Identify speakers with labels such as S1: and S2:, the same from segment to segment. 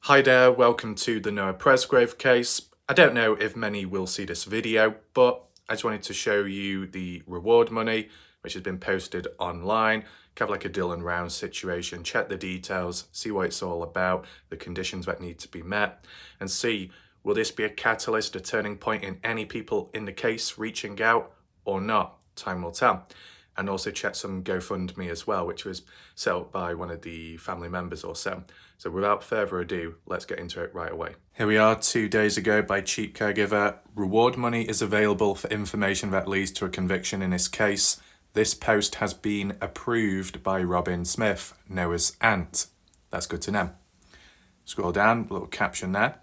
S1: Hi there, welcome to the Noah Presgrove case. I don't know if many will see this video, but I just wanted to show you the reward money, which has been posted online. Kind of like a Dylan Round situation. Check the details, see what it's all about, the conditions that need to be met, and see, will this be a catalyst, a turning point in any people in the case reaching out or not? Time will tell. And also check some GoFundMe as well, which was set up by one of the family members or so. So without further ado, let's get into it right away. Here we are 2 days ago by Cheap Caregiver. Reward money is available for information that leads to a conviction in this case. This post has been approved by Robin Smith, Noah's aunt. That's good to know. Scroll down, a little caption there.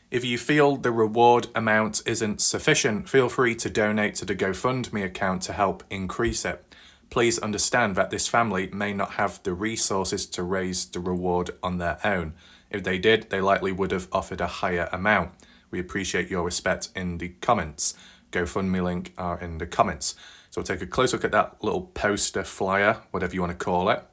S1: If you feel the reward amount isn't sufficient, feel free to donate to the GoFundMe account to help increase it. Please understand that this family may not have the resources to raise the reward on their own. If they did, they likely would have offered a higher amount. We appreciate your respect in the comments. GoFundMe link are in the comments. So we'll take a close look at that little poster, flyer, whatever you want to call it.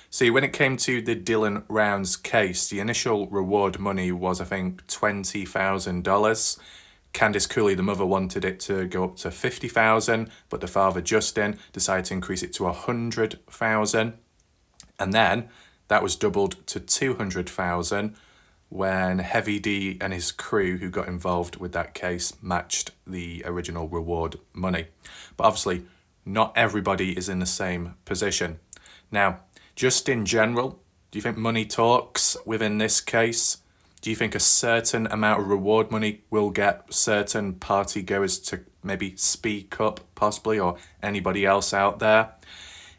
S1: See, when it came to the Dylan Rounds case, the initial reward money was, I think, $20,000. Candice Cooley, the mother, wanted it to go up to $50,000, but the father, Justin, decided to increase it to $100,000. And then that was doubled to $200,000 when Heavy D and his crew who got involved with that case matched the original reward money. But obviously, not everybody is in the same position. Now, just in general, do you think money talks within this case? Do you think a certain amount of reward money will get certain party goers to maybe speak up, possibly, or anybody else out there?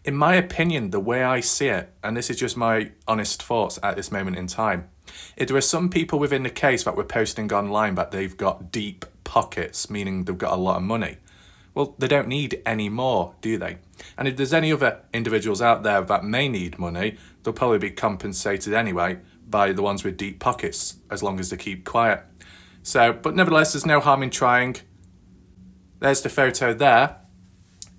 S1: In my opinion, the way I see it, and this is just my honest thoughts at this moment in time, if there are some people within the case that were posting online that they've got deep pockets, meaning they've got a lot of money, well, they don't need any more, do they? And if there's any other individuals out there that may need money, they'll probably be compensated anyway by the ones with deep pockets, as long as they keep quiet. So, but nevertheless, there's no harm in trying. There's the photo there.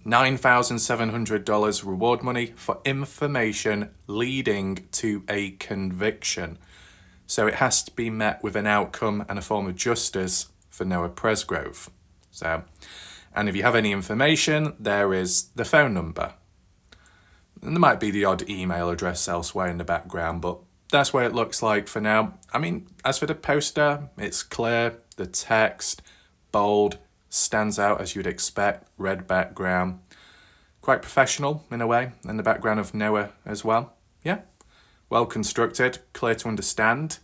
S1: $9,700 reward money for information leading to a conviction. So it has to be met with an outcome and a form of justice for Noah Presgrove. So, and if you have any information, there is the phone number. And there might be the odd email address elsewhere in the background, but that's what it looks like for now. I mean, as for the poster, it's clear, the text, bold, stands out as you'd expect, red background. Quite professional in a way, in the background of Noah as well. Yeah, well constructed, clear to understand.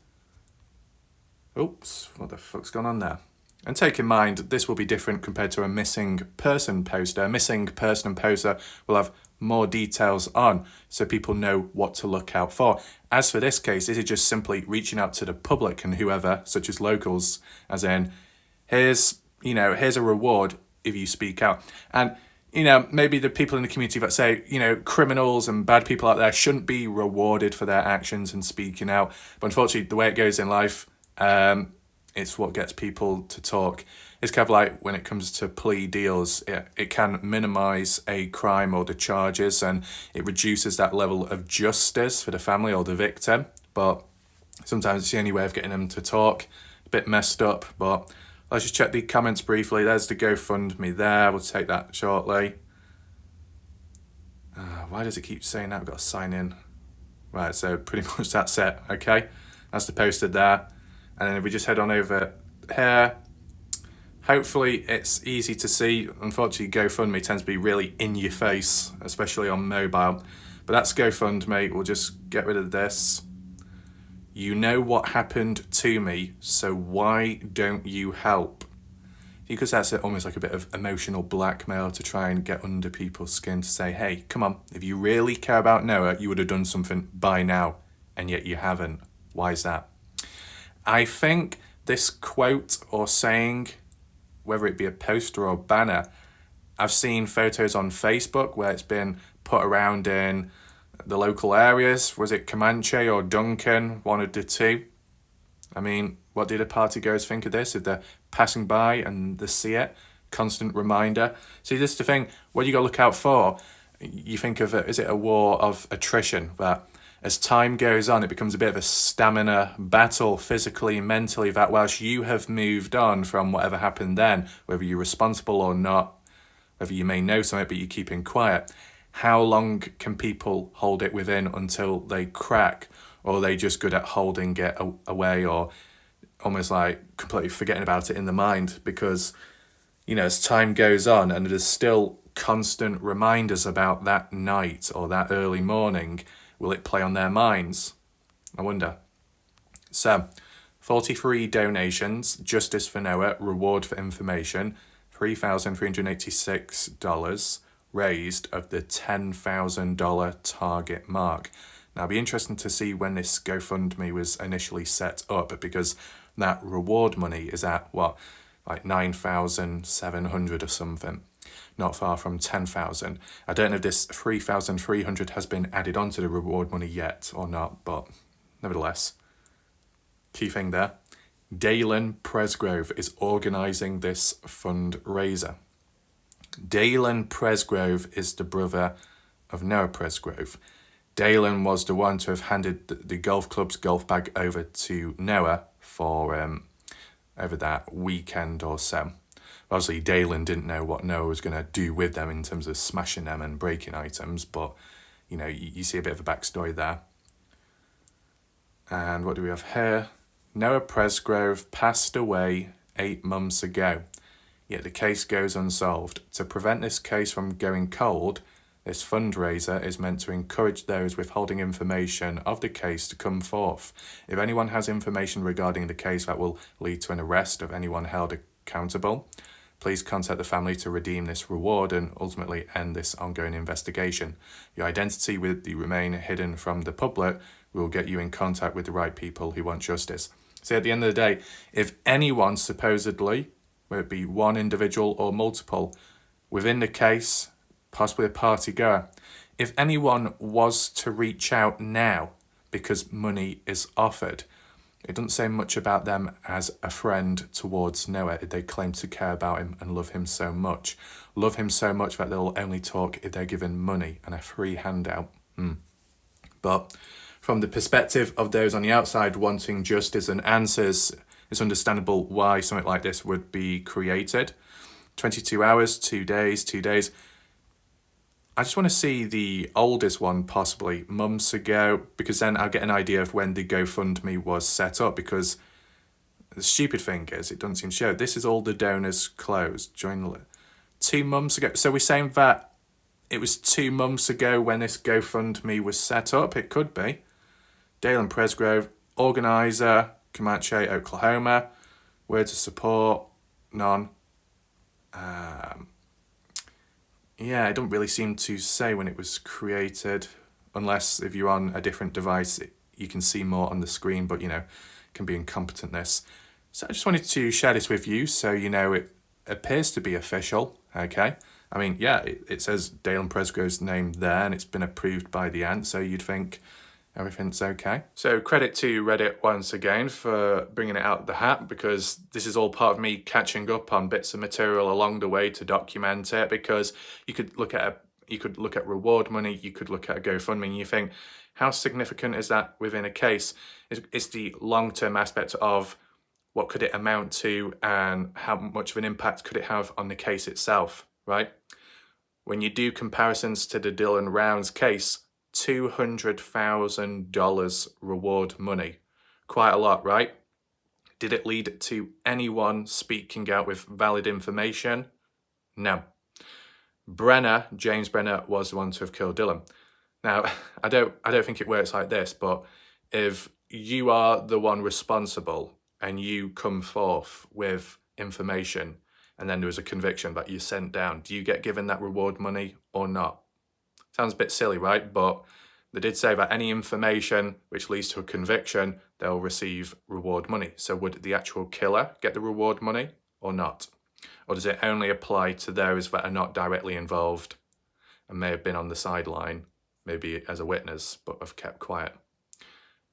S1: Oops, what the fuck's gone on there? And take in mind, this will be different compared to a missing person poster. A missing person poster will have more details on, so people know what to look out for. As for this case, this is just simply reaching out to the public and whoever, such as locals, as in, here's a reward if you speak out. And, maybe the people in the community that say, criminals and bad people out there shouldn't be rewarded for their actions and speaking out. But unfortunately, the way it goes in life, it's what gets people to talk. It's kind of like when it comes to plea deals, it can minimize a crime or the charges, and it reduces that level of justice for the family or the victim. But sometimes it's the only way of getting them to talk. A bit messed up, but let's just check the comments briefly. There's the GoFundMe there. We'll take that shortly. Why does it keep saying that? I've got to sign in. Right, so pretty much that's it, okay? That's the poster there. And then if we just head on over here, hopefully it's easy to see. Unfortunately, GoFundMe tends to be really in your face, especially on mobile. But that's GoFundMe. We'll just get rid of this. You know what happened to me, so why don't you help? Because that's almost like a bit of emotional blackmail to try and get under people's skin to say, hey, come on, if you really care about Noah, you would have done something by now, and yet you haven't. Why is that? I think this quote or saying, whether it be a poster or banner, I've seen photos on Facebook where it's been put around in the local areas. Was it Comanche or Duncan? One of the two. I mean, what do the party goers think of this? If they're passing by and they see it, constant reminder. See, this is the thing, what you got to look out for. You think of it, is it a war of attrition that as time goes on, it becomes a bit of a stamina battle, physically, mentally, that whilst you have moved on from whatever happened then, whether you're responsible or not, whether you may know something but you're keeping quiet, how long can people hold it within until they crack, or are they just good at holding it away, or almost like completely forgetting about it in the mind? Because, as time goes on and there's still constant reminders about that night or that early morning, will it play on their minds? I wonder. So, 43 donations, Justice for Noah, reward for information, $3,386 raised of the $10,000 target mark. Now, it'll be interesting to see when this GoFundMe was initially set up, because that reward money is at, like 9,700 or something. Not far from 10,000. I don't know if this 3,300 has been added onto the reward money yet or not, but nevertheless, key thing there. Dalen Presgrove is organising this fundraiser. Dalen Presgrove is the brother of Noah Presgrove. Dalen was the one to have handed the golf club's golf bag over to Noah for over that weekend or so. Obviously, Dalen didn't know what Noah was going to do with them in terms of smashing them and breaking items, but, you see a bit of a backstory there. And what do we have here? Noah Presgrove passed away 8 months ago, yet the case goes unsolved. To prevent this case from going cold, this fundraiser is meant to encourage those withholding information of the case to come forth. If anyone has information regarding the case that will lead to an arrest of anyone held accountable, please contact the family to redeem this reward and ultimately end this ongoing investigation. Your identity will remain hidden from the public. We will get you in contact with the right people who want justice. So at the end of the day, if anyone supposedly, whether it be one individual or multiple, within the case, possibly a party goer, if anyone was to reach out now because money is offered, it doesn't say much about them as a friend towards Noah if they claim to care about him and love him so much. Love him so much that they'll only talk if they're given money and a free handout. But from the perspective of those on the outside wanting justice and answers, it's understandable why something like this would be created. 22 hours, 2 days. I just want to see the oldest one, possibly months ago, because then I'll get an idea of when the GoFundMe was set up, because the stupid thing is, it doesn't seem to show. This is all the donors closed. Join 2 months ago. So we're saying that it was 2 months ago when this GoFundMe was set up? It could be. Dalen Presgrove, organiser, Comanche, Oklahoma. Words of support, none. Yeah, it don't really seem to say when it was created, unless if you're on a different device, you can see more on the screen, but, can be incompetentness. So I just wanted to share this with you so it appears to be official, okay? I mean, yeah, it says Dalen Presgrove's name there, and it's been approved by the ant, so you'd think everything's okay. So credit to Reddit once again for bringing it out of the hat, because this is all part of me catching up on bits of material along the way to document it, because you could look at reward money, you could look at a GoFundMe, and you think, how significant is that within a case? It's the long-term aspect of what could it amount to and how much of an impact could it have on the case itself, right? When you do comparisons to the Dylan Rounds case, $200,000 reward money. Quite a lot, right? Did it lead to anyone speaking out with valid information? No. James Brenner, was the one to have killed Dylan. Now, I don't think it works like this, but if you are the one responsible and you come forth with information and then there was a conviction that you sent down, do you get given that reward money or not? Sounds a bit silly, right? But they did say that any information which leads to a conviction, they'll receive reward money. So would the actual killer get the reward money or not? Or does it only apply to those that are not directly involved and may have been on the sideline, maybe as a witness, but have kept quiet?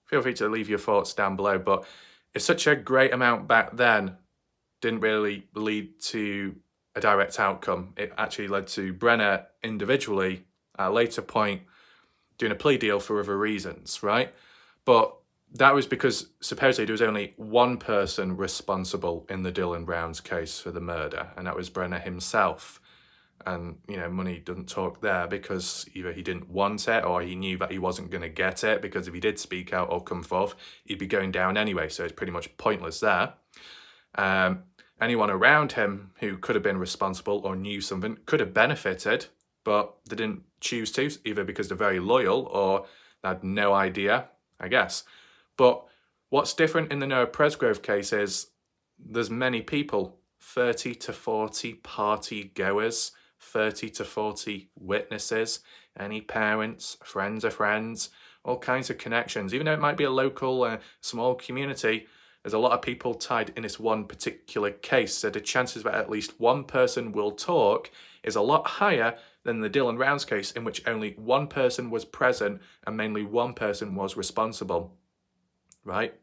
S1: Feel free to leave your thoughts down below. But if such a great amount back then didn't really lead to a direct outcome, it actually led to Brenner individually at a later point doing a plea deal for other reasons, right? But that was because supposedly there was only one person responsible in the Dylan Brown's case for the murder, and that was Brenner himself. And, you know, money doesn't talk there because either he didn't want it or he knew that he wasn't going to get it, because if he did speak out or come forth, he'd be going down anyway. So it's pretty much pointless there. Anyone around him who could have been responsible or knew something could have benefited, but they didn't choose to, either because they're very loyal or they had no idea, I guess. But what's different in the Noah Presgrove case is there's many people, 30 to 40 party goers, 30 to 40 witnesses, any parents, friends of friends, all kinds of connections. Even though it might be a local, small community, there's a lot of people tied in this one particular case. So the chances that at least one person will talk is a lot higher than the Dylan Rounds case, in which only one person was present and mainly one person was responsible, right?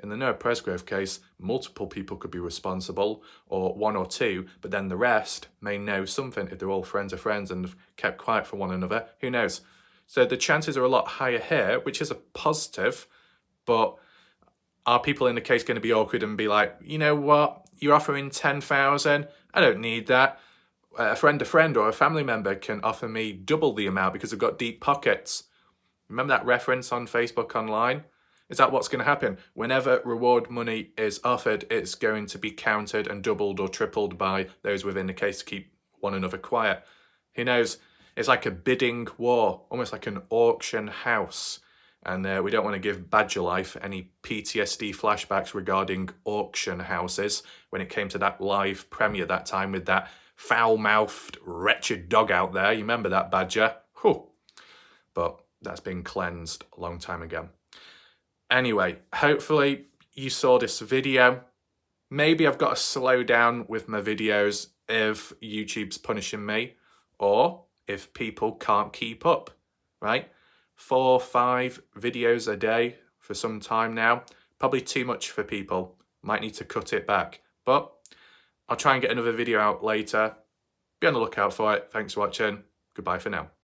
S1: In the Noah Presgrove case, multiple people could be responsible, or one or two, but then the rest may know something if they're all friends of friends and have kept quiet from one another. Who knows? So the chances are a lot higher here, which is a positive, but are people in the case going to be awkward and be like, you know what, you're offering 10,000? I don't need that. A friend or a family member can offer me double the amount because they've got deep pockets. Remember that reference on Facebook online? Is that what's going to happen? Whenever reward money is offered, it's going to be counted and doubled or tripled by those within the case to keep one another quiet. Who knows? It's like a bidding war, almost like an auction house. And we don't want to give Badger Life any PTSD flashbacks regarding auction houses when it came to that live premiere that time with that foul-mouthed, wretched dog out there. You remember that, Badger? Whew. But that's been cleansed a long time ago. Anyway, hopefully you saw this video. Maybe I've got to slow down with my videos if YouTube's punishing me, or if people can't keep up, right? 4 or 5 videos a day for some time now. Probably too much for people. Might need to cut it back. But I'll try and get another video out later. Be on the lookout for it. Thanks for watching. Goodbye for now.